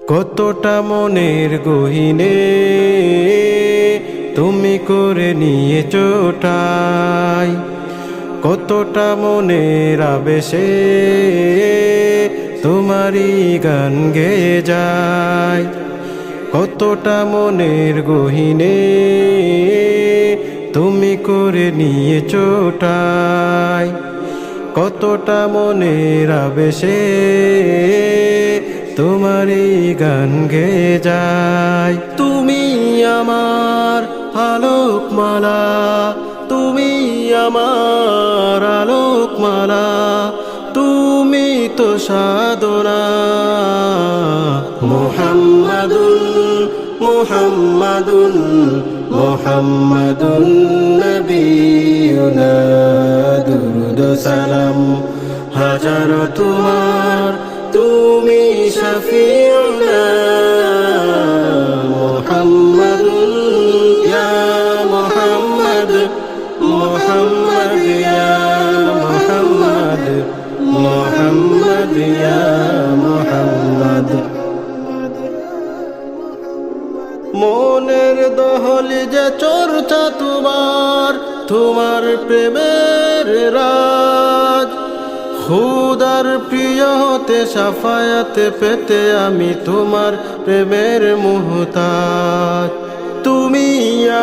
কতটা মনের গহিনে তুমি করে নিয়েছো ঠাই, কতটা মনের আবেশে তোমারই গান গেয়ে যায়। কতটা মনের গহিনে তুমি করে নিয়েছো ঠাই, কতটা মনের আবেশে তোমারই গান গেয়ে যায়। তুমি আমার আলোকমালা, তুমি আমার আলোকমালা, তুমি তো সাধনা। মুহাম্মাদুন মুহাম্মাদুন মুহাম্মাদুন নবিয়ুনা, দুরুদ সালাম হাজার তোমার, তুমি শফিউনা। মুহাম্মাদুন ইয়া মুহাম্মদ, মুহাম্মদ ইয়া মুহাম্মদ, মুহাম্মদ ইয়া মুহাম্মদ। মনের দহলে যে চর্চা তোমার, তোমার প্রেমের রাজ। খুদার প্রিয় হতে শাফায়াতে পেতে আমি তোমার প্রেমের মুহতাজ। তুমি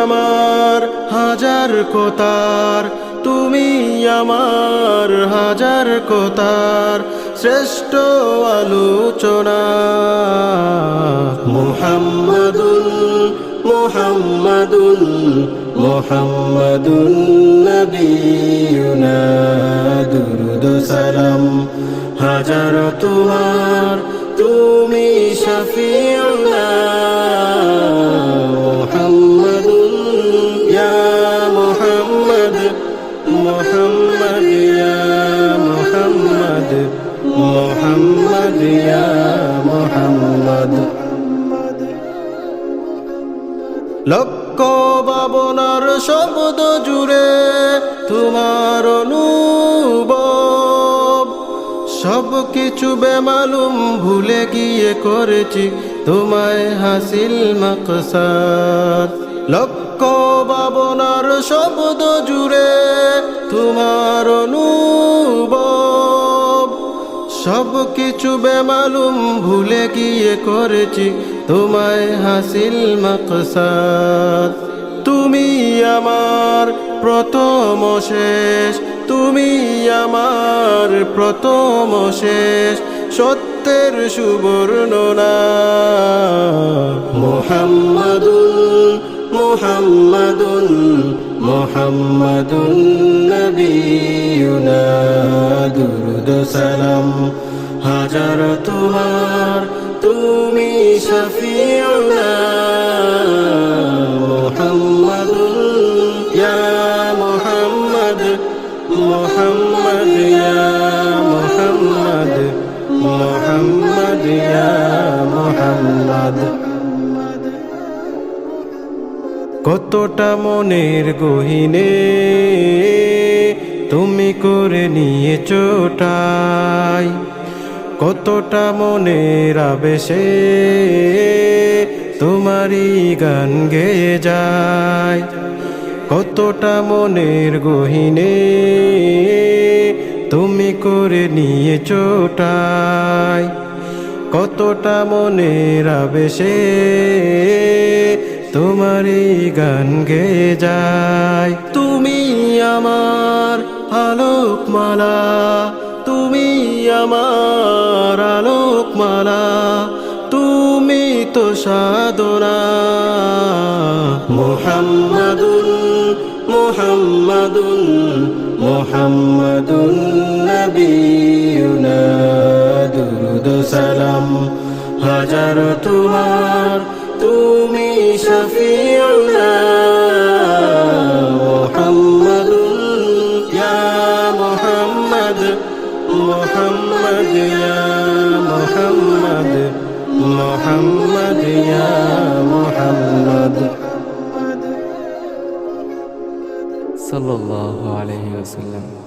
আমার হাজার কোতার, তুমি আমার হাজার কোতার, শ্রেষ্ঠ আলোচনা। মুহাম্মাদুন মুহাম্মাদুন মুহাম্মাদুন নবিয়ুনা, দুরুদ সালাম হাজার তোমার, তুমি শফিউনা। মুহাম্মাদুন ইয়া মুহাম্মদ, মুহাম্মদ ইয়া মুহাম্মদ, মুহাম্মদ ইয়া মুহাম্মদ। লক্ষ ভাবনার শব্দ জুড়ে তোমার অনুভব, সব কিছু বেমালুম ভুলে গিয়ে করেছি তোমায় হাসিল মাকসাদ। লক্ষ ভাবনার শব্দ জুড়ে তোমার অনুভব, সব কিছু বেমালুম ভুলে গিয়ে করেছি তোমায় হাসিল মাকসাদ। তুমি আমার প্রথম শেষ, তুমি আমার প্রথম শেষ, সত্যের সুবর্ণনা। মুহাম্মাদুন মুহাম্মাদুন মুহাম্মাদুন নবিয়ুনা, দুরুদ সালাম হাজার তোমার, তুমি শফিউনা। মুহাম্মাদুন ইয়া মুহাম্মদ, মুহাম্মদ ইয়া মুহাম্মদ, মুহাম্মদ ইয়া মুহাম্মদ। কতটা মনের গহিনে তুমি করে নিয়েছো ঠাই, কতটা মনের আবেশে তোমারই গান গেয়ে যায়। কতটা মনের গহিনে তুমি করে নিয়েছো ঠাই, কতটা মনের আবেশে তোমারই গান গেয়ে যায়। তুমি আমার আলোকমালা, তুমি আমার আলোকমালা, তুমি তো সাধনা। মুহাম্মাদুন মুহাম্মাদুন মুহাম্মাদুন নবিয়ুনা, দুরুদ সালাম হাজার তোমার, তুমি শফিউনা। মুহাম্মাদুন ইয়া মুহাম্মদ, মুহাম্মদ ইয়া মুহাম্মদ, মুহাম্মদ ইয়া মুহাম্মদ। সাল্লাল্লাহু আলাইহি ওয়াসাল্লাম।